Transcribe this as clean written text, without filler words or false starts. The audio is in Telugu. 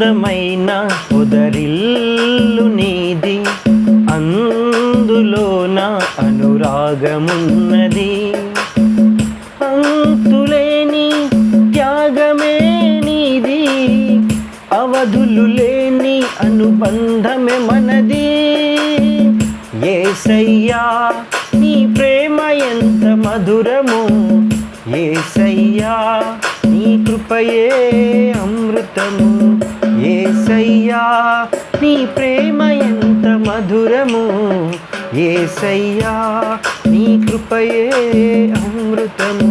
అందమైన పొదరిల్లు నీది, అందులోన అనురాగమున్నది. అంతులేని త్యాగమే నీది, అవధులు లేని అనుబంధమే మనది. యేసయ్యా నీ ప్రేమ ఎంత మధురము, యేసయ్యా నీ కృపయే అమృతము. యేసయ్యా నీ ప్రేమ ఎంత మధురము, యేసయ్యా నీ కృపయే అమృతము.